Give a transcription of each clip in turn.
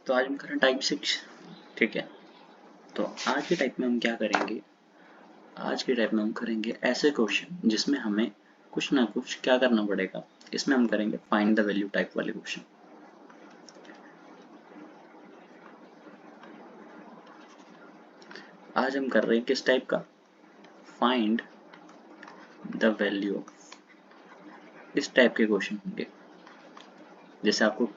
तो आज हम करें टाइप 6। ठीक है, तो आज के टाइप में हम क्या करेंगे, आज के टाइप में हम करेंगे ऐसे क्वेश्चन जिसमें हमें कुछ ना कुछ क्या करना पड़ेगा। इसमें हम करेंगे फाइंड द वैल्यू टाइप वाले क्वेश्चन। आज हम कर रहे हैं किस टाइप का, फाइंड द वैल्यू। इस टाइप के क्वेश्चन होंगे, जैसे आपको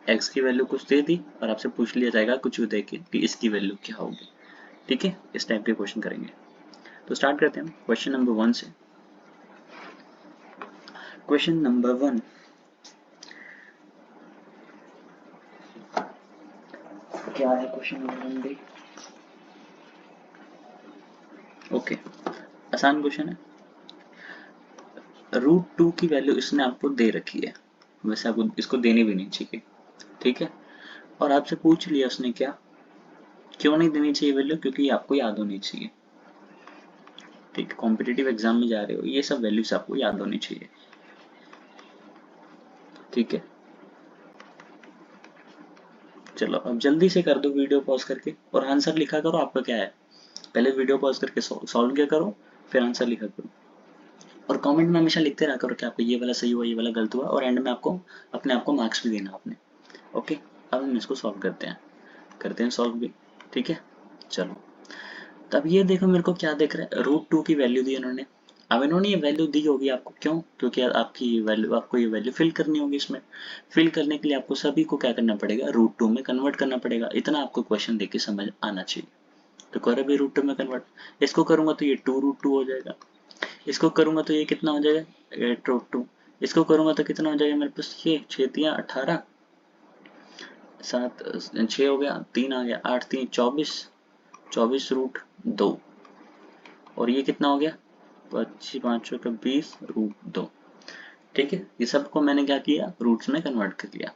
x की वैल्यू कुछ दे दी और आपसे पूछ लिया जाएगा कुछ दे के कि इसकी वैल्यू क्या होगी। ठीक है, इस टाइप के क्वेश्चन करेंगे। तो स्टार्ट करते हैं क्वेश्चन नंबर 1 से। क्वेश्चन नंबर 1, क्या है क्वेश्चन नंबर 1? ओके, आसान क्वेश्चन है। √2 की वैल्यू इसने आपको दे रखी है, वैसे आपको इसको देनी भी नहीं चाहिए। ठीक है, और आपसे पूछ लिया उसने क्या, क्यों नहीं देनी चाहिए वैल्यू, क्योंकि आपको याद होनी चाहिए। ठीक है, कॉम्पिटिटिव एग्जाम में जा रहे हो, ये सब वैल्यूज आपको याद होनी चाहिए। ठीक है, चलो अब जल्दी से कर दो वीडियो पॉज करके और आंसर लिखा करो। आपका क्या है, पहले वीडियो पॉज करके सॉल्व किया करो, फिर आंसर लिखा करो। और कमेंट में हमेशा लिखते रहा करो कि आपको ये वाला सही हुआ, ये वाला गलत हुआ, और एंड में आपको अपने आप को मार्क्स भी देना आपने। ओके, अब हम इसको सॉल्व करते हैं सॉल्व भी। ठीक है, चलो तब ये देखो मेरे को क्या देख रहा है, √2 की वैल्यू दी इन्होंने। अब इन्होंने ये वैल्यू दी होगी आपको, क्यों, क्योंकि आपको ये वैल्यू फिल करनी होगी। इसमें फिल करने के लिए आपको सभी को क्या करना पड़ेगा, √2 में कन्वर्ट करना पड़ेगा। इतना आपको क्वेश्चन देख के समझ आना चाहिए। तो करो भी √2 में कन्वर्ट, इसको करूंगा तो ये 2√2 हो जाएगा, इसको करूंगा तो ये कितना हो जाएगा 8√2, इसको करूंगा तो कितना हो जाएगा मेरे पास, ये 6 × 18, 7 6 हो गया, 3 आ गया, 8 3 24, 24√2, और ये कितना हो गया 25 5 का 20√2। ठीक है, ये सबको मैंने क्या किया, रूट्स में कन्वर्ट कर लिया।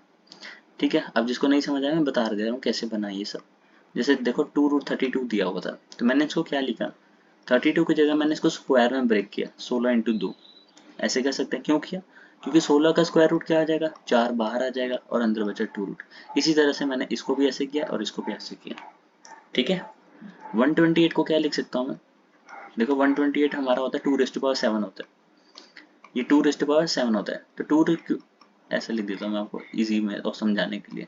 ठीक है, अब जिसको नहीं समझ आया मैं बता दे रहा हूँ कैसे बना ये सब। जैसे देखो 2√32 दिया हुआ था, तो मैंने इसको क्या लिखा, 32 की जगह मैंने इसको स्क्वायर में ब्रेक किया, 16 × 2। ऐसे कह सकते हैं, क्यों किया, क्योंकि 16 का स्क्वायर रूट क्या आ जाएगा, 4 बाहर आ जाएगा और अंदर बचा 2 रूट। इसी तरह से मैंने इसको भी ऐसे किया और इसको भी ऐसे किया। ठीक है, 128 को क्या लिख सकता हूँ मैं, देखो 128 हमारा होता है 2⁻7 होता है, ये 2⁻7 होता है, तो 2 ऐसे लिख देता हूँ मैं आपको इजी में और समझाने के लिए।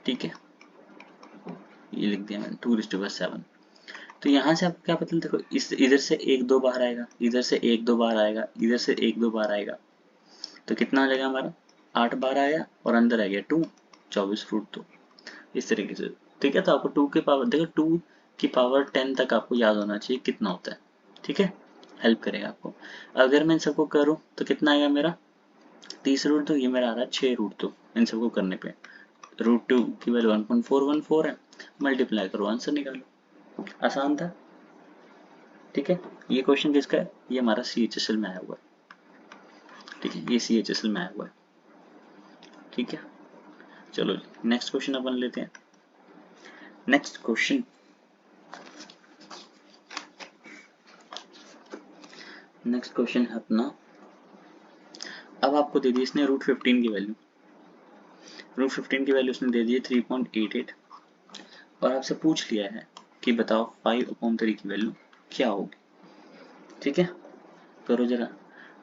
ठीक है, ये लिख दिया मैंने 2⁻7। तो यहाँ से आपको क्या पता, देखो इस इधर से 1 2 बाहर आएगा, इधर से 1 2 बाहर आएगा, इधर से 1 2 बाहर आएगा, तो कितना हो जाएगा हमारा 8 बार आया और अंदर आ गया 2, 24√2, इस तरीके से। ठीक है, तो आपको 2 की पावर, देखो 2 की पावर 10 तक आपको याद होना चाहिए कितना होता है। ठीक है, हेल्प करेगा आपको। अगर मैं इन सबको करूँ तो कितना आएगा मेरा 30√2, ये मेरा आ रहा है 6√2 इन सबको करने पे। √2 की वैल्यू 1.414 है, मल्टीप्लाई करो आंसर निकालो, आसान था। ठीक है, ये क्वेश्चन किसका है, ये हमारा CHSL में आया हुआ है। ठीक है, ये CHSL में आया हुआ है। ठीक है, चलो नेक्स्ट क्वेश्चन अपन लेते हैं। नेक्स्ट क्वेश्चन, नेक्स्ट क्वेश्चन है अपना, अब आपको दे दी इसने √15 की वैल्यू, √15 की वैल्यू उसने दे दी है 3.88, और आपसे पूछ लिया है कि बताओ 5/3 की वैल्यू क्या होगी। ठीक है, करो जरा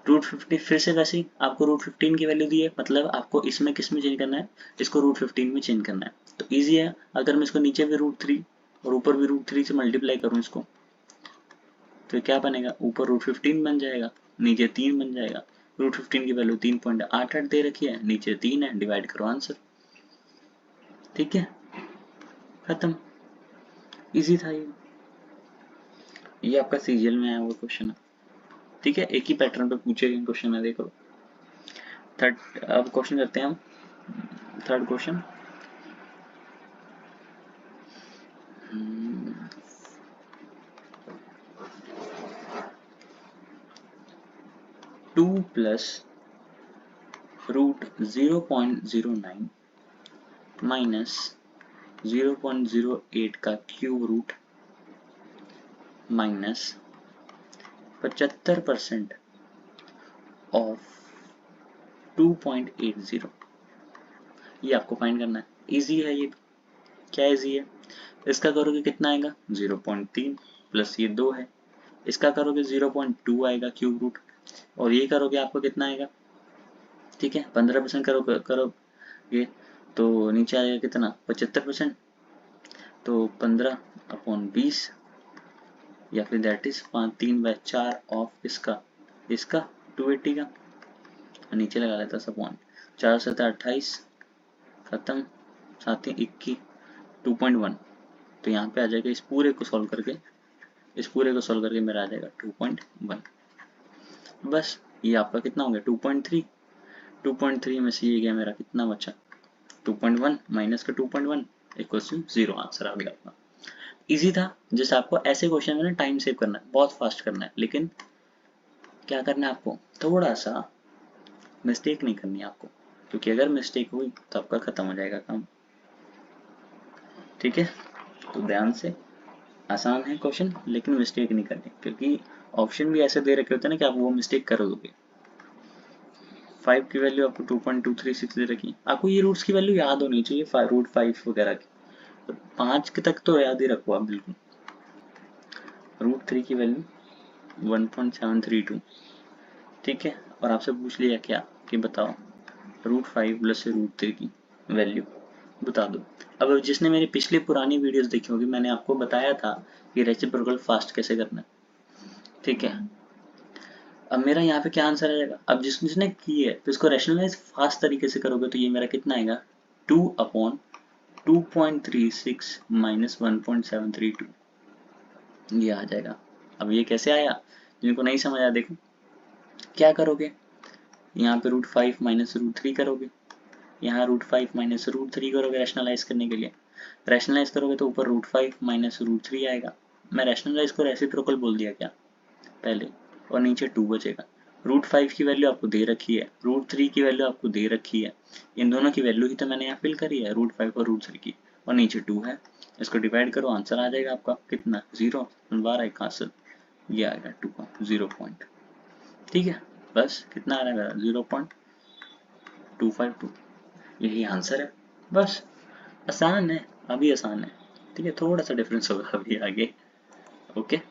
√50, फिर से वैसे ही आपको √15 की वैल्यू दी है, मतलब आपको इसमें किस में चेंज करना है, इसको √15 में चेंज करना है। तो ईजी है, अगर मैं इसको नीचे भी √3 और ऊपर भी √3 से मल्टीप्लाई करूँ इसको, तो क्या बनेगा, ऊपर √15 बन जाएगा, नीचे 3 बन जाएगा। √15 की वैल्यू 3.88 दे रखी है, नीचे 3 है, डिवाइड करो आंसर। ठीक है, खत्म, इजी था ये आपका सीजीएल में आया हुआ क्वेश्चन है। ठीक है, एक ही पैटर्न पे पूछे गए क्वेश्चन है, देखो थर्ड। अब क्वेश्चन करते हैं हम थर्ड क्वेश्चन। 2 + √0.09 माइनस 0.08 का क्यूब रूट माइनस 75% ऑफ 2.80, ये आपको फाइंड करना है। इजी है ये। क्या इजी है? इसका करोगे कितना आएगा 0.3 प्लस ये 2 है, इसका करोगे 0.2 आएगा क्यूब रूट, और ये करोगे आपको कितना आएगा, ठीक है 15% करोगे तो नीचे आएगा कितना 75%, तो 15/20 या फिर दैट इज 3/4 ऑफ इसका 280 का, नीचे लगा लेता सा पॉइंट, 4×7 = 28, खत्म, साथ ही 21, 2.1। तो यहाँ पे आ जाएगा इस पूरे को सॉल्व करके, मेरा आ जाएगा 2.1। बस ये आपका कितना हो गया 2.3, 2.3 में से ये गया मेरा कितना बचा 2.1 माइनस का 2.1 इक्वल्स टू 0, आंसर आ गया आपका। इजी था, जैसे आपको ऐसे क्वेश्चन में ना टाइम सेव करना है, बहुत फास्ट करना है, लेकिन क्या करना है आपको, थोड़ा सा मिस्टेक नहीं करनी है आपको, क्योंकि अगर मिस्टेक हुई तो आपका खत्म हो जाएगा काम, ठीक है। तो ध्यान से, आसान है क्वेश्चन लेकिन मिस्टेक नहीं करनी, क्योंकि ऑप्शन भी ऐसे दे रखे होते हैं ना कि आप वो मिस्टेक कर दोगे। 5 की वैल्यू आपको 2.236 दे रखी, आपको ये रूट्स की वैल्यू याद होनी चाहिए, √5 वगैरह की, तो 5 के तक तो याद ही रखो आप बिल्कुल। √3 की वैल्यू 1.732, ठीक है। और आपसे पूछ लिया क्या कि बताओ √5 प्लस √3 की वैल्यू बता दो। अब जिसने मेरी पिछली पुरानी वीडियोस देखी होगी, मैंने आपको बताया था कि रेसिप्रोकल फास्ट कैसे करना है, ठीक है। अब मेरा यहाँ पे क्या आंसर आएगा, अब जिसने की है तो इसको रैशनलाइज फास्ट तरीके से करोगे तो ये मेरा कितना आएगा 2/2.36 माइनस 1.732, ये आ जाएगा। अब ये कैसे आया, जिनको नहीं समझ आया देखो क्या करोगे, यहाँ पे √5 माइनस √3 करोगे, यहाँ √5 माइनस √3 करोगे रैशनलाइज करने के लिए, रैशनलाइज करोगे तो ऊपर √5 माइनस √3 आएगा। मैं रैशनलाइज को रेसिप्रोकल बोल दिया क्या पहले, और नीचे 2 बचेगा। √5 की वैल्यू आपको दे रखी है, √3 की वैल्यू आपको दे रखी है, इन दोनों की वैल्यू ही तो मैंने यहाँ फिल करी है, √5 और √3 की, और नीचे 2 है। इसको डिवाइड करो, आंसर आ जाएगा आपका कितना 0, 12 का आंसर ये आएगा 0 पॉइंट, ठीक है। बस कितना आ रहा है 0.252, यही आंसर है। बस आसान है, अभी आसान है, ठीक है, थोड़ा सा डिफरेंस होगा अभी आगे, ओके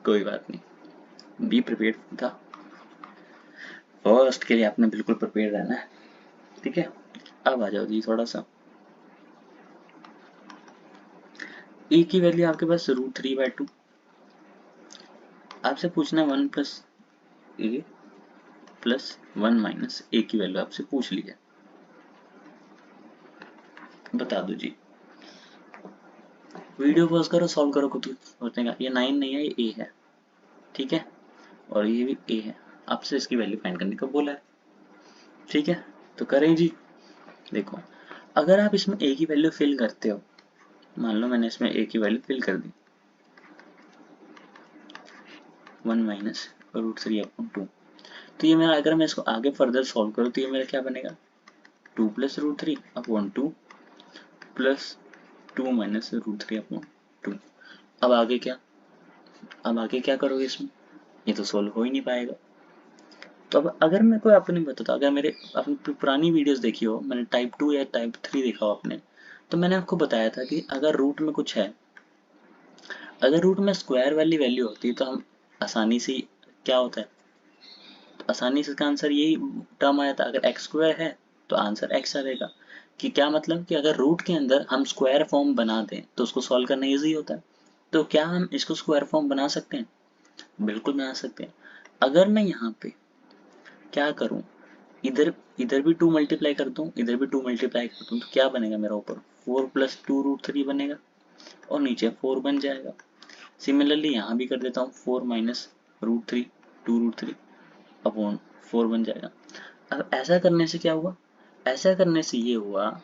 कोई बात नहीं, बी प्रिपेयर्ड था, फर्स्ट के लिए आपने बिल्कुल प्रिपेयर रहना है, ठीक है। अब आ जाओ जी थोड़ा सा, ए की वैल्यू आपके पास √3/2, आपसे पूछना 1 प्लस ए प्लस 1 माइनस ए की वैल्यू आपसे पूछ ली है, बता दो जी। वीडियो पॉज करो, सॉल्व करो खुद सोचने का, ये 9 नहीं है, ये ए है, ठीक है, और ये भी ए है, आपसे इसकी वैल्यू फाइंड करने को बोला है, ठीक है। तो करें जी, देखो अगर आप इसमें ए की वैल्यू फिल करते हो, मान लो मैंने इसमें ए की वैल्यू फिल कर दी 1 माइनस √3/2, तो ये मेरा, अगर मैं इसको आगे फर्दर सॉल्व करूँ तो ये मेरा क्या बनेगा 2 प्लस √3/2 प्लस 2 माइनस √3/2। अब आगे क्या, करोगे इसमें, ये तो सोल्व हो ही नहीं पाएगा। तो अब अगर मैं कोई आपको नहीं बताता, अगर मेरे आपने पुरानी वीडियोस देखी हो, मैंने टाइप 2 या टाइप 3 देखा हो आपने, तो मैंने आपको बताया था कि अगर रूट में कुछ है, अगर रूट में स्क्वायर वाली वैल्यू होती है तो हम आसानी से, क्या होता है, तो आसानी से इसका आंसर यही टर्म आया था, अगर एक्स स्क्वायर है तो आंसर एक्स आएगा, कि क्या मतलब कि अगर रूट के अंदर हम स्क्वायर फॉर्म बना दें तो उसको सॉल्व करना ईजी होता है। तो क्या हम इसको स्क्वायर फॉर्म बना सकते हैं, बिल्कुल बना सकते हैं। अगर मैं यहाँ पे क्या करूँ, इधर इधर भी 2 मल्टीप्लाई कर दूँ, इधर भी 2 मल्टीप्लाई कर दूँ, तो क्या बनेगा मेरा ऊपर 4 प्लस 2√3 बनेगा, और नीचे 4 बन जाएगा। सिमिलरली यहाँ भी कर देता हूँ 4 माइनस √3 2√3 अपॉन 4 बन जाएगा। अब ऐसा करने से क्या हुआ, ऐसा करने से ये हुआ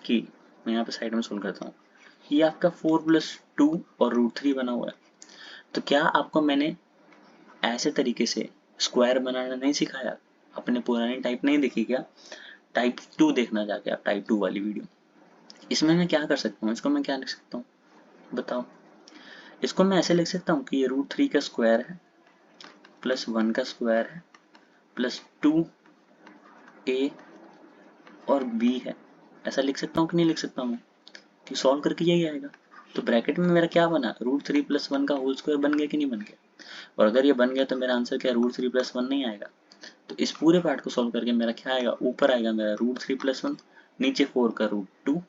कि मैं यहाँ पे साइड में सोल्व करता हूँ, ये आपका 4 प्लस 2 और √3 बना हुआ है। तो क्या आपको मैंने ऐसे तरीके से स्क्वायर बनाना नहीं सिखाया, अपने पुरानी टाइप नहीं देखी क्या, टाइप 2 देखना जाके आप, टाइप 2 वाली वीडियो। इसमें मैं क्या कर सकता हूँ, इसको मैं क्या लिख सकता हूँ बताओ, इसको मैं ऐसे लिख सकता हूँ कि ये √3 का स्क्वायर है प्लस 1 का स्क्वायर है प्लस 2 ए और बी है, ऐसा लिख सकता हूँ कि नहीं लिख सकता हूँ, कि सॉल्व करके यही आएगा। तो ब्रैकेट में मेरा क्या बना, √3 + 1 का होल स्क्वायर बन गया कि नहीं बन गया, और अगर ये बन गया तो मेरा आंसर क्या √3 + 1 नहीं आएगा। तो इस पूरे पार्ट को सॉल्व करके मेरा क्या आएगा, ऊपर आएगा मेरा √3 + 1, नीचे 4 का √2,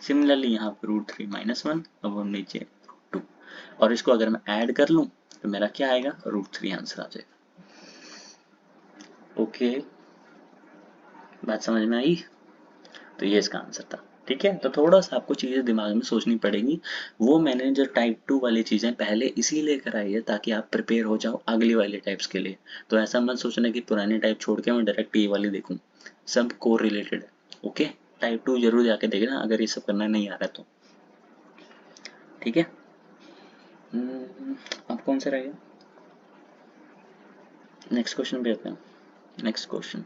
सिमिलरली यहाँ पे √3 - 1, अब हम नीचे √2, और इसको अगर मैं ऐड कर लूँ तो मेरा क्या आएगा, √3 आंसर आ जाएगा। ओके, बात समझ में आई। तो ये इसका आंसर था। ठीक है, तो थोड़ा सा आपको चीज़ें दिमाग में सोचनी पड़ेगी। वो मैंने जो टाइप 2 वाली चीज़ें पहले इसीलिए कराई है ताकि आप प्रिपेयर हो जाओ अगली वाली टाइप्स के लिए। तो ऐसा मत सोचना कि पुरानी टाइप छोड़ के मैं डायरेक्ट ये वाली देखूँ, सब कोर रिलेटेड है। ओके, टाइप 2 जरूर जाके देखना अगर ये सब करना नहीं आ रहा तो। ठीक है, अब कौन सा रहेगा, नेक्स्ट क्वेश्चन पे आते हैं। नेक्स्ट क्वेश्चन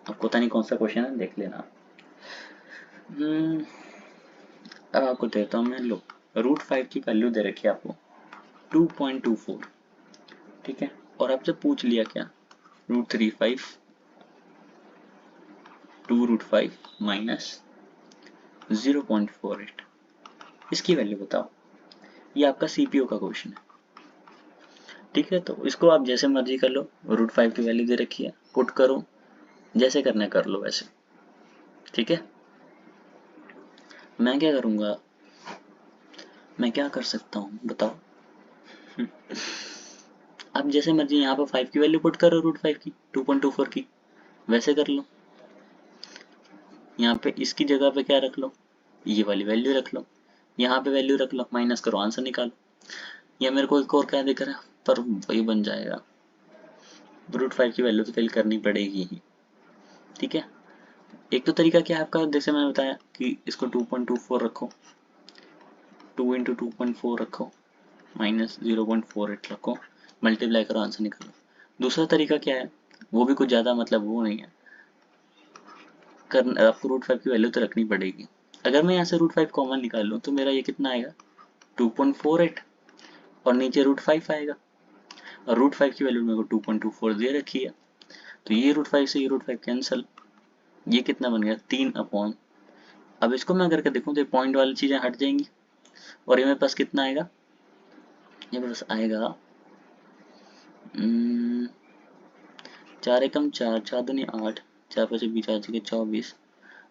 आपको पता नहीं कौन सा क्वेश्चन है, देख लेना। अब आपको देता हूँ मैं, लो √5 की वैल्यू दे रखी है आपको 2.24, ठीक है, और आपसे पूछ लिया क्या, √35 2√5 माइनस 0.48, इसकी वैल्यू बताओ। ये आपका सीपीयू का क्वेश्चन है। ठीक है, तो इसको आप जैसे मर्जी कर लो, √5 की वैल्यू दे रखी है, पुट करो, जैसे करना है कर लो वैसे। ठीक है, मैं क्या करूंगा, मैं क्या कर सकता हूँ बताओ। आप जैसे मर्जी यहाँ पर 5 की वैल्यू पुट करो, √5 की 2.24 की, वैसे कर लो। यहाँ पे इसकी जगह पे क्या रख लो, ये वाली वैल्यू रख लो, यहाँ पे वैल्यू रख लो, माइनस करो, आंसर निकालो। या मेरे को एक और क्या दिख रहा है, पर वही बन जाएगा, √5 की वैल्यू तो फिल करनी पड़ेगी ही। ठीक है, एक तो तरीका क्या है आपका, जैसे मैंने बताया कि इसको 2.24 रखो, 2 इंटू 2.4 रखो, माइनस 0.48 रखो, मल्टीप्लाई करो, आंसर निकालो। दूसरा तरीका क्या है, वो भी कुछ ज़्यादा मतलब वो नहीं है, आपको √5 की वैल्यू तो रखनी पड़ेगी। अगर मैं यहाँ से √5 कॉमन निकाल लूँ तो मेरा ये कितना आएगा, 2.48, और नीचे √5 आएगा, और √5 की वैल्यू मेरे को 2.24 दे रखी है, तो ये √5 से ये √5 कैंसिल, ये कितना बन गया 3/, अब इसको मैं करके देखूँ तो पॉइंट वाली चीज़ें हट जाएंगी, और ये मेरे पास कितना आएगा, ये मेरे पास आएगा 4 एकम 4, 4 दूनी 8, 4 5 20, 4 6 24,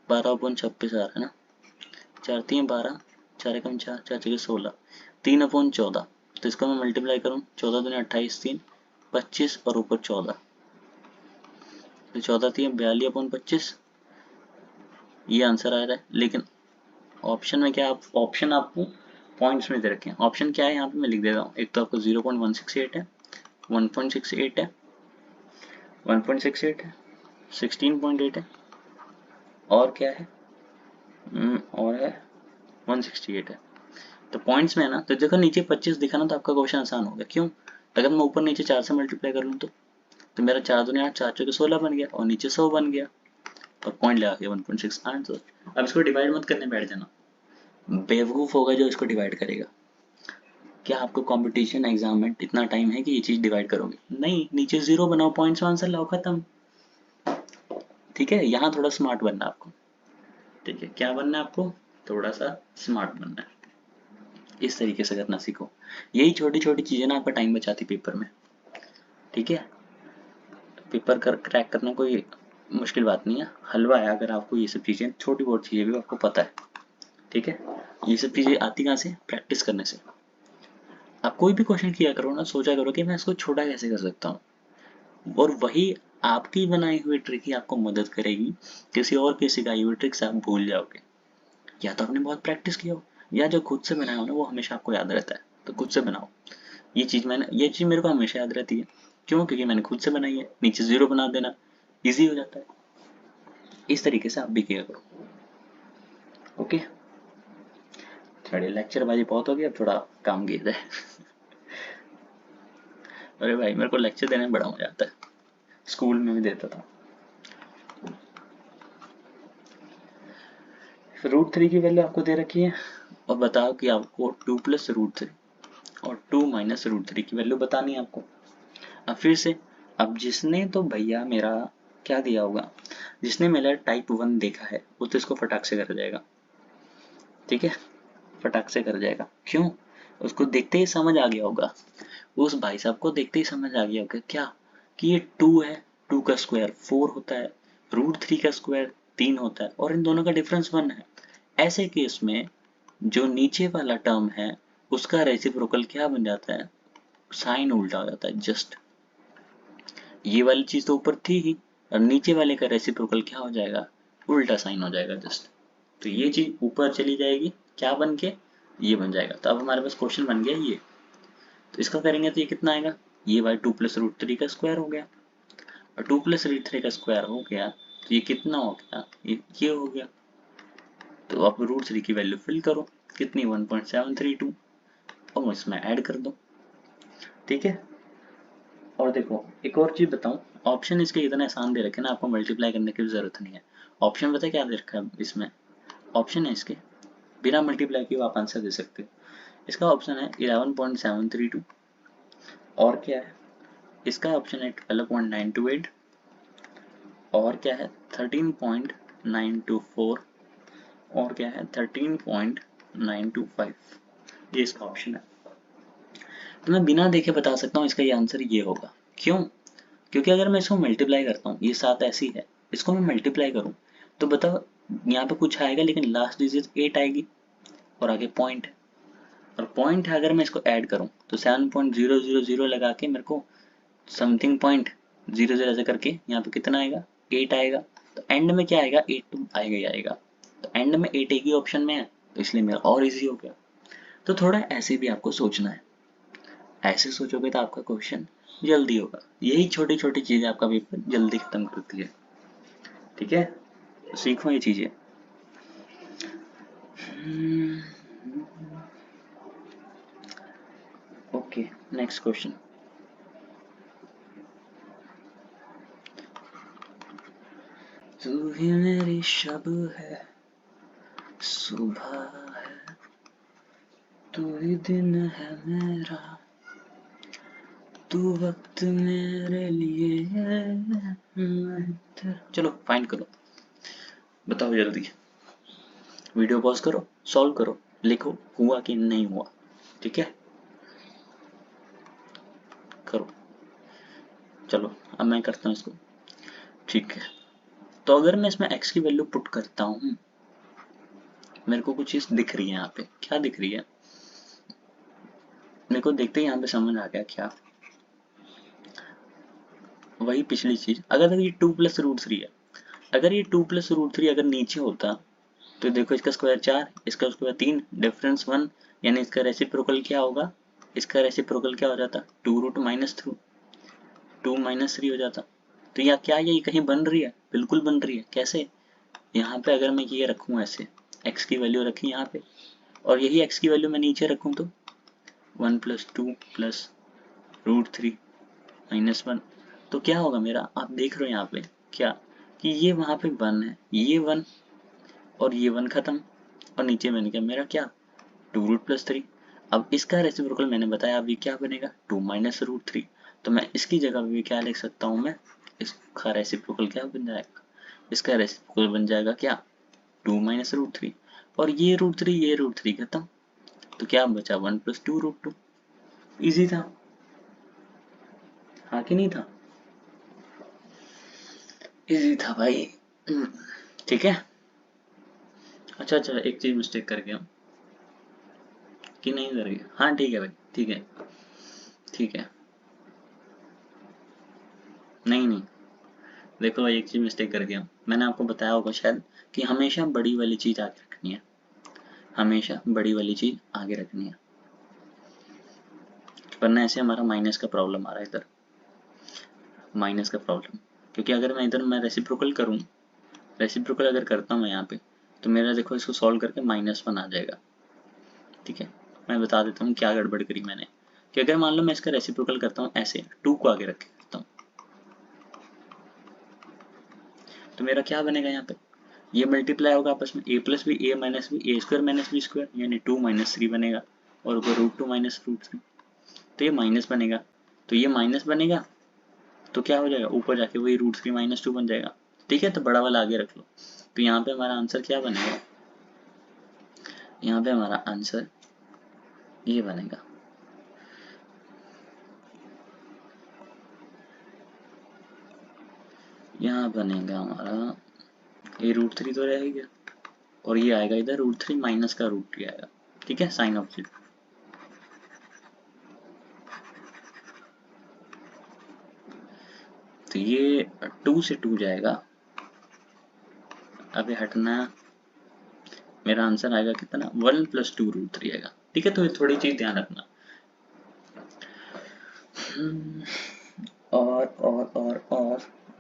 12/26 आ रहा है ना, 4 3 12, 4 एकम 4, 4 6 16, 3/14, तो इसको मैं मल्टीप्लाई करूँ, 14 दूनी 28, 3 25 और ऊपर 14, तो 14 3 42/25, ये आंसर आ रहा है। लेकिन ऑप्शन में क्या, ऑप्शन आपको पॉइंट्स में दे रखे हैं, ऑप्शन क्या है यहाँ पे मैं लिख देता हूँ, एक तो आपको 0.168 है, 1.68 है, 1.68 है, 16.8 है, और क्या है, और है 168 है। तो पॉइंट्स में है ना, तो देखो नीचे 25 दिखा ना, तो आपका क्वेश्चन आसान हो गया। क्यों, अगर मैं ऊपर नीचे 4 से मल्टीप्लाई कर लूँ तो मेरा 4 दूनी 8, 4 चौके 16 बन गया, और नीचे 100 बन गया, और पॉइंट लगा के 1.6 आंसर। अब इसको डिवाइड मत करने बैठ जाना, बेवकूफ होगा जो इसको डिवाइड करेगा। क्या आपको कंपटीशन एग्जाम में इतना टाइम है कि ये चीज डिवाइड करोगे, नहीं, नीचे 0 बनाओ, पॉइंट्स में आंसर लाओ, खत्म। ठीक है, यहाँ थोड़ा स्मार्ट बनना आपको। ठीक है, क्या बनना है आपको, थोड़ा सा स्मार्ट बनना है, इस तरीके से करना सीखो। यही छोटी छोटी चीजें ना आपका टाइम बचाती पेपर में। ठीक है, पेपर क्रैक करना कोई मुश्किल बात नहीं है, हलवा है अगर आपको ये सब चीजें, छोटी बहुत चीजें भी आपको पता है। ठीक है, ये सब चीजें आती कहाँ से, प्रैक्टिस करने से। आप कोई भी क्वेश्चन किया करो ना, सोचा करो कि मैं इसको छोटा कैसे कर सकता हूँ, और वही आपकी बनाई हुई ट्रिक ही आपको मदद करेगी, किसी और की सिखाई हुई ट्रिक से आप भूल जाओगे। या तो आपने बहुत प्रैक्टिस किया हो, या जो खुद से बनाया हो ना वो हमेशा आपको याद रहता है, तो खुद से बनाओ। ये चीज मेरे को हमेशा याद रहती है, क्यों, क्योंकि मैंने खुद से बनाई है। नीचे 0 बना देना, इजी हो जाता है। इस तरीके से आप भी किया करो। ओके, थोड़ी लेक्चर बाजी बहुत हो गई, अब थोड़ा काम किया जाए। अरे भाई, मेरे को लेक्चर देने में बड़ा मजा आता है, स्कूल में भी देता था। √3 की वैल्यू आपको दे रखी है, और बताओ कि आपको 2 + √3 और 2 - √3 की वैल्यू बतानी है आपको। अब फिर से, अब जिसने तो भैया मेरा क्या दिया होगा, जिसने मेरा टाइप 1 देखा है वो तो इसको फटाक से कर जाएगा, ठीक है, फटाक से कर जाएगा। क्यों? उसको देखते ही समझ आ गया होगा, उस भाई साहब को देखते ही समझ आ गया होगा क्या, कि ये 2 है, 2 का स्क्वायर 4 होता है, √3 का स्क्वायर 3 होता है और इन दोनों का डिफरेंस 1 है। ऐसे केस में जो नीचे वाला टर्म है उसका रेसिप्रोकल क्या बन जाता है, साइन उल्टा हो जाता है जस्ट। ये वाली चीज तो ऊपर थी ही, और नीचे वाले का रेसिप्रोकल क्या हो जाएगा, उल्टा साइन हो जाएगा जस्ट। तो ये चीज ऊपर चली जाएगी, क्या बन के, ये बन जाएगा। तो अब हमारे पास क्वेश्चन बन गया ये। तो इसका करेंगे तो ये कितना आएगा, ये बाई 2 + √3 का स्क्वायर हो गया, और 2 + √3 का स्क्वायर हो गया तो ये कितना हो गया, ये हो गया। तो अब √3 की वैल्यू फिल करो, कितनी 1.732, और इसमें ऐड कर दो, ठीक है। और देखो एक और चीज बताऊं, ऑप्शन इसके इतने आसान दे रखे ना, आपको मल्टीप्लाई करने की जरूरत नहीं है। ऑप्शन पता है क्या दे रखा है इसमें, ऑप्शन है इसके बिना मल्टीप्लाई किए आप आंसर दे सकते हो। इसका ऑप्शन है 11.732, और क्या है, इसका ऑप्शन है 12.928, और क्या है 13.924, और क्या है 13.925, ये इसका ऑप्शन है। तो मैं बिना देखे बता सकता हूँ इसका ये आंसर ये होगा। क्यों? क्योंकि अगर मैं इसको मल्टीप्लाई करता हूँ, ये 7 ऐसी है, इसको मैं मल्टीप्लाई करूँ तो बताओ यहाँ पे कुछ आएगा लेकिन लास्ट डिजिट 8 आएगी, और आगे पॉइंट है, और पॉइंट है, अगर मैं इसको ऐड करूँ तो 7.000 लगा के मेरे को समथिंग पॉइंट 00 ऐसे करके यहाँ पे कितना आएगा, 8 आएगा। तो एंड में क्या आएगा, 8 तो आएगा ही आएगा। तो एंड में 8 एक ही ऑप्शन में है, तो इसलिए मेरा और इजी हो गया। तो थोड़ा ऐसे भी आपको सोचना है, ऐसे सोचोगे तो आपका क्वेश्चन जल्दी होगा। यही छोटी छोटी चीजें आपका पेपर जल्दी खत्म करती है, ठीक है। तो सीखो ये चीजें। Okay, next question. तू ही मेरी शब है, सुबह है, तू ही दिन है मेरा, तू वक्त मेरे लिए है, चलो फाइंड करो, बताओ जल्दी। वीडियो पॉज करो, सॉल्व करो, लिखो हुआ कि नहीं हुआ, ठीक है, करो। चलो अब मैं करता हूँ इसको, ठीक है। तो अगर मैं इसमें x की वैल्यू पुट करता हूँ, मेरे को कुछ चीज दिख रही है यहाँ पे, क्या दिख रही है, मेरे को देखते ही यहाँ पे समझ आ गया क्या, वही पिछली चीज। अगर ये 2 + √3 है, अगर ये 2 + √3 अगर नीचे होता तो देखो इसका स्क्वायर 4, इसका स्क्वायर 3, डिफरेंस 1, यानी इसका रेसिप्रोकल क्या होगा, इसका रेसिप्रोकल क्या हो जाता, 2 -3 हो जाता। तो यहाँ क्या ये कहीं बन रही है, बिल्कुल बन रही है। कैसे, यहाँ पे अगर मैं ये रखूँ ऐसे, x की वैल्यू रखी यहाँ पे, और यही x की वैल्यू मैं नीचे रखूँ तो 1 + 2 + √3 - 1, तो क्या होगा मेरा, आप देख रहे हो यहाँ पे क्या, कि ये वहां पे 1 है, ये 1 और ये 1 खत्म, और नीचे मैंने क्या मेरा क्या 2√+3। अब इसका रेसिप्रोकल मैंने बताया, अभी क्या बनेगा 2 - √3। तो मैं इसकी जगह भी क्या लिख सकता हूँ, मैं इसका रेसिप्रोकल क्या बन जाएगा, इसका रेसिप्रोकल बन जाएगा क्या 2 - √3, और ये √3 ये √3 खत्म, तो क्या बचा 1 + 2√2। इजी था, हाँ कि नहीं था, इजी था भाई। ठीक है। अच्छा अच्छा, एक चीज मिस्टेक कर गया हूँ, कि नहीं कर गया, हाँ ठीक है भाई, ठीक है, ठीक है, नहीं नहीं, देखो भाई एक चीज मिस्टेक कर गया हूँ, मैंने आपको बताया होगा शायद कि हमेशा बड़ी वाली चीज आगे रखनी है, हमेशा बड़ी वाली चीज आगे रखनी है, वरना ऐसे हमारा माइनस का प्रॉब्लम आ रहा है इधर, माइनस का प्रॉब्लम। क्योंकि अगर मैं इधर मैं रेसिप्रोकल करूँ, रेसिप्रोकल अगर करता हूँ मैं यहाँ पे, तो मेरा देखो इसको सॉल्व करके -1 आ जाएगा, ठीक है। मैं बता देता हूँ क्या गड़बड़ करी मैंने, कि अगर मान लो मैं इसका रेसिप्रोकल करता हूँ ऐसे 2 को आगे रख के करता हूँ, तो मेरा क्या बनेगा यहाँ पे, ये मल्टीप्लाई होगा आपस में, a + b a - b a² - b² यानी 2 - 3 बनेगा, और ऊपर √2 - √3, तो ये माइनस बनेगा, तो ये माइनस बनेगा, तो क्या हो जाएगा ऊपर जाके वही √3 - 2 बन जाएगा। ठीक है, तो बड़ा वाला आगे रख लो। तो यहाँ पे हमारा आंसर क्या बनेगा, यहाँ पे हमारा आंसर ये बनेगा, यहाँ बनेगा हमारा ये √3 तो रहेगा, और ये आएगा इधर √3 माइनस का √3 आएगा। ठीक है, साइन ऑफ जीरो। तो ये 2 से 2 जाएगा, अब ये हटना, मेरा आंसर आएगा कितना, 1 + 2 √3 आएगा। ठीक है, तो ये थोड़ी चीज ध्यान रखना।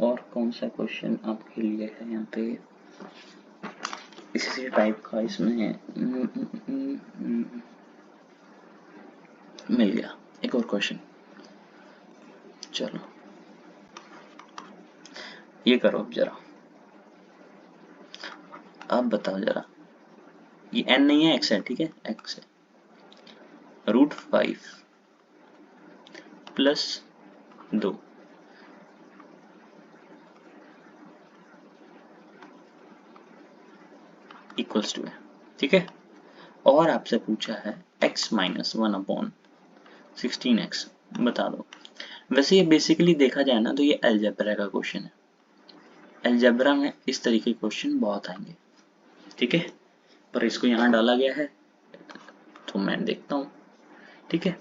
और कौन सा क्वेश्चन आपके लिए है यहाँ पे इसी टाइप का, इसमें मिल गया एक और क्वेश्चन। चलो ये करो अब जरा, आप बताओ जरा, ये n नहीं है, x है। ठीक है, x है, √5 + 2 = है। ठीक है, और आपसे पूछा है x - 1/16x, बता दो। वैसे ये बेसिकली देखा जाए ना तो ये अलजेब्रा का क्वेश्चन है। अलजेब्रा में इस तरीके के क्वेश्चन बहुत आएंगे। ठीक है, पर इसको यहाँ डाला गया है तो मैं देखता हूँ। ठीक है,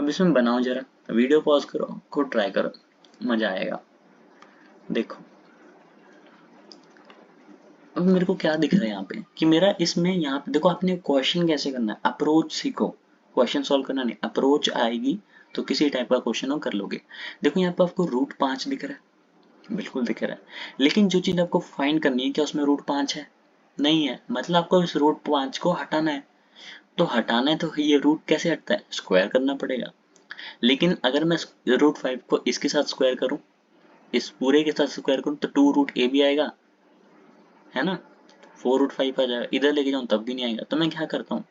अब इसमें बनाओ जरा, वीडियो पॉज करो, खुद ट्राई करो, मजा आएगा। देखो अब मेरे को क्या दिख रहा है यहाँ पे कि मेरा इसमें यहाँ पे देखो, आपने क्वेश्चन कैसे करना है, अप्रोच सीखो, क्वेश्चन सॉल्व करना नहीं, अप्रोच आएगी तो किसी टाइप का क्वेश्चन हो कर लोगे। देखो यहाँ पे आपको √5 दिख रहा है, बिल्कुल दिख रहा है, लेकिन जो चीज आपको फाइंड करनी है, क्या उसमें √5 है? नहीं है, मतलब आपको इस √5 को हटाना है। तो हटाना है तो ये रूट कैसे हटता है, स्क्वायर करना पड़ेगा। लेकिन अगर मैं √5 को इसके साथ स्क्वायर करूं, इस पूरे के साथ स्क्वायर करूं, तो 2√a भी आएगा, है ना, 4√5 आ जाएगा। इधर लेके जाऊं तब भी नहीं आएगा, तो मैं क्या करता हूँ,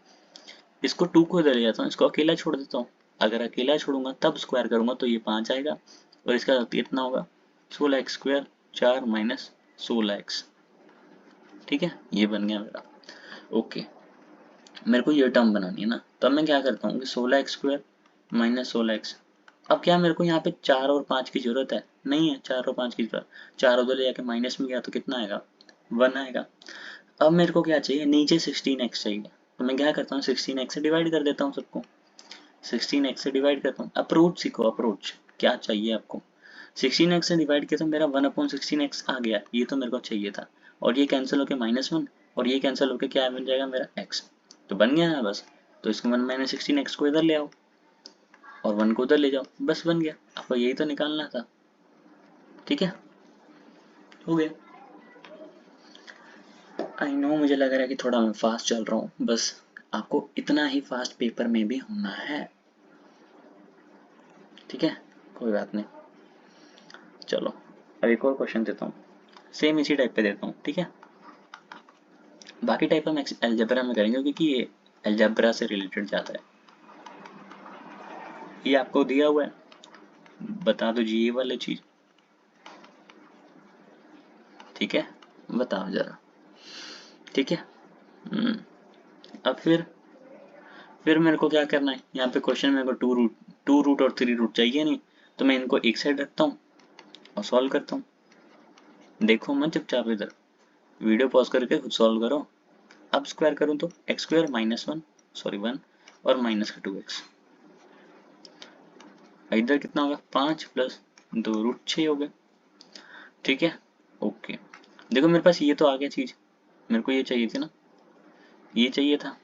इसको 2 को इधर ले जाता हूँ, इसको अकेला छोड़ देता हूँ। अगर अकेला छोड़ूंगा तब स्क्वायर करूंगा तो ये 5 आएगा, और इसका कितना होगा, 16x², 4 - 16x। ठीक है, ये बन गया मेरा। ओके, मेरे को ये टर्म बनानी है ना, तब मैं क्या करता हूँ कि 16x² - 16x। अब क्या मेरे को यहाँ पे 4 और 5 की जरूरत है? नहीं है, 4 और 5 की जरूरत। 4 उधर ले जाके माइनस में गया तो कितना आएगा, 1 आएगा। अब मेरे को क्या चाहिए, नीचे 16x चाहिए, तो मैं क्या करता हूँ, 16x से डिवाइड कर देता हूँ सबको, 16x से डिवाइड करता हूँ। अप्रोच सीखो, अप्रोच क्या चाहिए आपको, 16x से डिवाइड किया तो मेरा 1/16x आ गया, ये तो मेरे को चाहिए था। और ये कैंसिल होके -1, और ये कैंसिल होके क्या बन जाएगा मेरा x, तो बन गया ना बस। तो इसको 1 - 16x को इधर ले आओ और 1 को उधर ले जाओ, बस बन गया। आपको यही तो निकालना था। ठीक है, हो गया। आई नो, मुझे लग रहा है कि थोड़ा मैं फास्ट चल रहा हूँ, बस आपको इतना ही फास्ट पेपर में भी होना है। ठीक है, कोई बात नहीं। चलो अब एक और क्वेश्चन देता हूँ, सेम इसी टाइप पे देता हूँ। ठीक है, बाकी टाइप हम अलजेब्रा में करेंगे क्योंकि ये अलजेब्रा से रिलेटेड जाता है। ये आपको दिया हुआ है, बता दो जी ये वाली चीज। ठीक है, बताओ जरा। ठीक है, अब फिर मेरे को क्या करना है, यहाँ पे क्वेश्चन मेरे को 2 रूट और 3 रूट चाहिए नहीं, तो मैं इनको एक साइड रखता हूँ और सॉल्व करता हूँ। देखो मत चुपचाप, इधर वीडियो पॉज करके खुद सॉल्व करो। अब स्क्वायर करूँ तो x² - 1 और माइनस का 2x, इधर कितना होगा, 5 + 2 √6 हो गया। ठीक है, ओके। देखो मेरे पास ये तो आ गया चीज, मेरे को ये चाहिए थी ना, ये चाहिए था,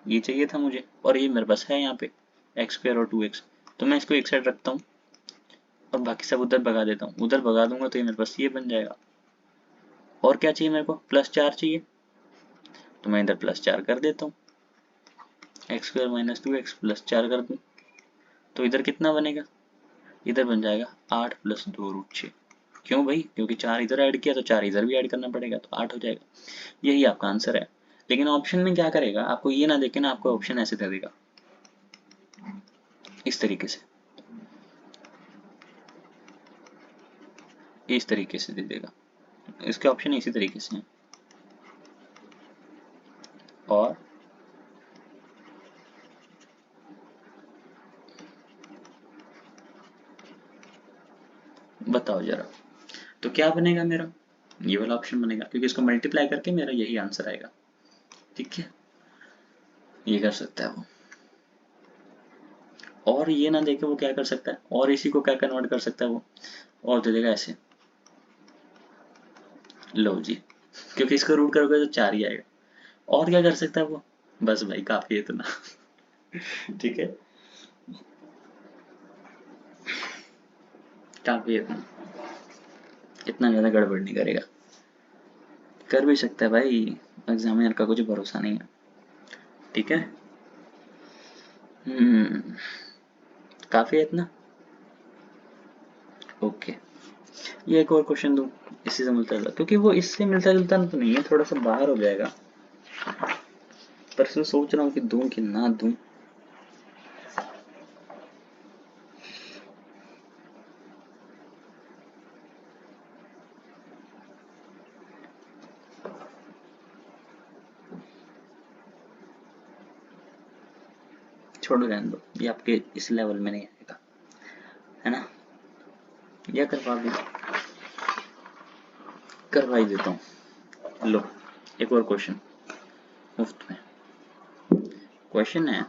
ये चाहिए था मुझे, और ये मेरे पास है यहाँ पे x² और 2x। तो मैं इसको एक साइड रखता हूँ और बाकी सब उधर भगा देता हूँ। उधर भगा दूंगा तो ये मेरे पास ये बन जाएगा। और क्या चाहिए मेरे को, +4 चाहिए, तो मैं इधर +4 कर देता हूँ, x² - 2x +4 कर दूँ, तो इधर कितना बनेगा, इधर बन जाएगा 8 + 2 √6। क्यों भाई, क्योंकि 4 इधर ऐड किया तो 4 इधर भी ऐड करना पड़ेगा, तो 8 हो जाएगा। यही आपका आंसर है। लेकिन ऑप्शन में क्या करेगा, आपको ये ना देखे ना, आपको ऑप्शन ऐसे दे देगा इस तरीके से। इस तरीके से दे देगा। इसके ऑप्शन इसी तरीके से हैं। और बताओ जरा, तो क्या बनेगा मेरा? ये वाला ऑप्शन बनेगा, क्योंकि इसको मल्टीप्लाई करके मेरा यही आंसर आएगा। ठीक है, ये कर सकता है वो। और ये ना देखे वो क्या कर सकता है, और इसी को क्या कन्वर्ट कर सकता है वो, और दे देगा ऐसे। लो जी, क्योंकि इसको रूट करोगे तो 4 ही आएगा। और क्या कर सकता है वो? बस भाई काफी है इतना। ठीक है, काफी है इतना, इतना ज्यादा गड़बड़ नहीं करेगा। कर भी सकता है भाई, एग्जामिनर का कुछ भरोसा नहीं है। ठीक है, हम्म, काफी है इतना। ओके, ये एक और क्वेश्चन दूं इसी से मिलता जुलता, क्योंकि वो इससे मिलता जुलता तो नहीं है, थोड़ा सा बाहर हो जाएगा, पर इसमें सोच रहा हूँ कि दूं कि ना दूं। छोड़ो, रहने दो, ये आपके इस लेवल में नहीं आएगा, है ना? या करवा ही देता हूँ। लो, एक और क्वेश्चन मुफ्त में। क्वेश्चन है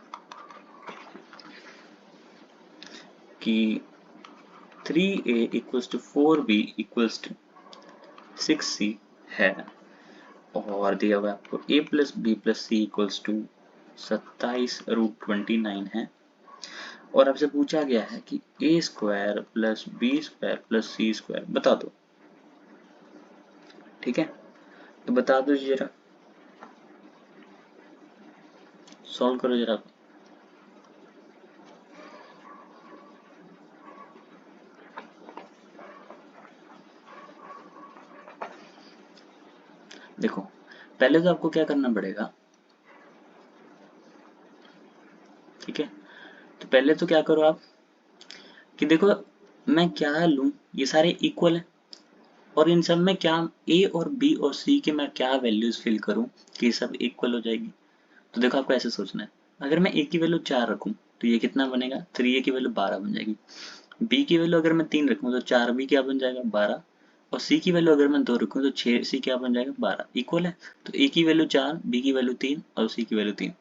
कि 3a equals to 4b equals to 6c है, और दिया हुआ आपको a plus B plus C equals to 27√29 है, और आपसे पूछा गया है कि a square plus B square plus C square बता दो। ठीक है, तो बता दो जरा, सॉल्व करो जरा। देखो, पहले तो आपको क्या करना पड़ेगा, ठीक है, तो पहले तो क्या करो आप कि देखो मैं क्या लूं, ये सारे इक्वल है, और इन सब में क्या ए और बी और सी के मैं क्या वैल्यूज फिल करूं कि ये सब इक्वल हो जाएगी। तो देखो आपको ऐसे सोचना है, अगर मैं ए की वैल्यू 4 रखूं तो ये कितना बनेगा, 3a की वैल्यू 12 बन जाएगी। बी की वैल्यू अगर मैं 3 रखूं तो 4b क्या बन जाएगा, 12। और सी की वैल्यू अगर मैं 2 रखूं तो 6c क्या बन जाएगा, 12। इक्वल है, तो ए की वैल्यू 4, बी की वैल्यू 3 और सी की वैल्यू 3।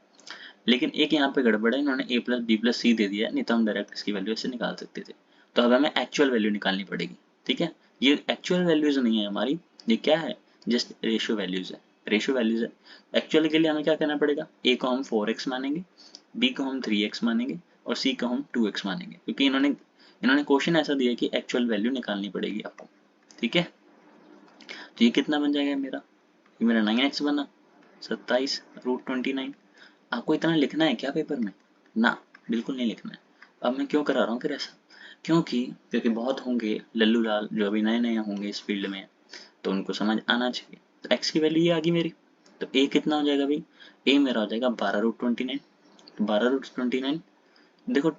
लेकिन एक यहाँ पे गड़बड़ है, इन्होंने a प्लस बी प्लस सी दे दिया है, नहीं तो हम डायरेक्ट इसकी वैल्यू ऐसे निकाल सकते थे। तो अब हमें एक्चुअल वैल्यू निकालनी पड़ेगी। ठीक है, ये एक्चुअल वैल्यूज नहीं है हमारी, ये क्या है, जस्ट रेशियो वैल्यूज है। रेशियो वैल्यूज है, एक्चुअल के लिए हमें क्या करना पड़ेगा, a को हम 4x मानेंगे, b को हम 3x मानेंगे और c को हम 2x मानेंगे, क्योंकि इन्होंने क्वेश्चन ऐसा दिया कि एक्चुअल वैल्यू निकालनी पड़ेगी आपको। ठीक है, तो ये कितना बन जाएगा मेरा, ये मेरा 9x बना, 27√29। आपको इतना लिखना है क्या पेपर में? ना, बिल्कुल नहीं लिखना है। अब मैं क्यों करा रहा हूँ फिर ऐसा, क्योंकि बहुत होंगे लल्लू लाल जो अभी नए नए होंगे इस फील्ड में, तो उनको समझ आना चाहिए। तो एक्स की वैल्यू ये आ गई मेरी, तो ए कितना हो जाएगा भाई, ए मेरा हो जाएगा 12√29। तो 12√29, देखो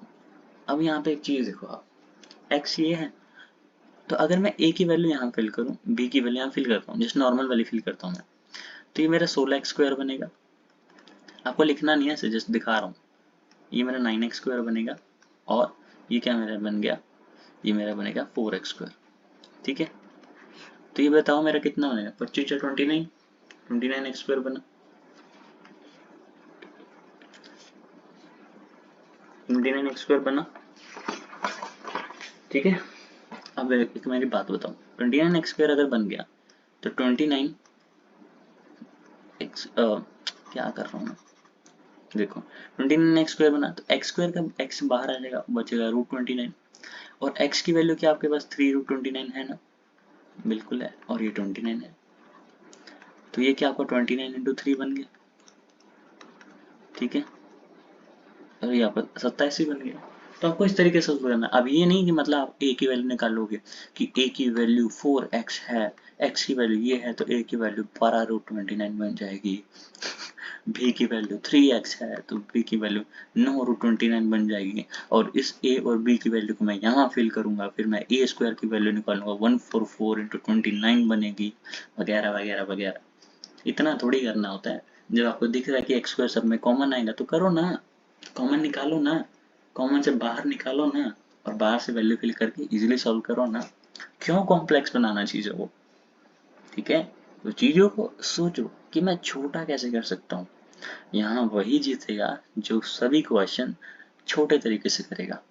अब यहाँ पे एक चीज देखो आप, एक्स ये है, तो अगर मैं ए की वैल्यू यहाँ फिल करूँ, बी की वैल्यू यहाँ फिल करता हूँ, जस्ट नॉर्मल वैल्यू फिल करता हूँ मैं, तो ये मेरा 16x² बनेगा। आपको लिखना नहीं है, ऐसे जस्ट दिखा रहा हूँ। ये मेरा 9x² बनेगा, और ये क्या मेरा बन गया, ये मेरा बनेगा 4x²। ठीक है, तो ये बताओ मेरा कितना बनेगा, 25 या 29, 29x² बना, 29x² बना। ठीक है, अब एक मेरी बात बताओ, 29x² अगर बन गया तो 29 x क्या कर रहा हूँ मैं, देखो 29x² बना तो x² का x बाहर आ जाएगा, बचेगा √29। और x की वैल्यू क्या आपके पास 3√29 है ना, बिल्कुल है, और ये 29 है, तो ये क्या आपका 29 इंटू 3 बन गया। ठीक है, और यहाँ पर 27 ही बन गया। तो आपको इस तरीके से उसको करना है। अब ये नहीं कि मतलब आप a की वैल्यू निकालोगे कि a की वैल्यू 4x है, x की वैल्यू ये है तो a की वैल्यू 12√29 बन जाएगी। b की वैल्यू 3x है तो b की वैल्यू 9√29 बन जाएगी। और इस a और b की वैल्यू को मैं यहाँ फिल करूंगा, फिर मैं a स्क्वायर की वैल्यू निकालूंगा 144 इंटू 29 बनेगी, वगैरह वगैरह वगैरह। इतना थोड़ी करना होता है। जब आपको दिख रहा है कि x स्क्वायर सब में कॉमन आएगा तो करो ना, कॉमन निकालो ना, कॉमन से बाहर निकालो ना, और बाहर से वैल्यू फिल करके इजीली सॉल्व करो ना। क्यों कॉम्प्लेक्स बनाना चीजों को? ठीक है, तो चीजों को सोचो कि मैं छोटा कैसे कर सकता हूँ। यहाँ वही जीतेगा जो सभी क्वेश्चन छोटे तरीके से करेगा।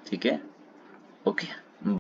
ठीक है, ओके।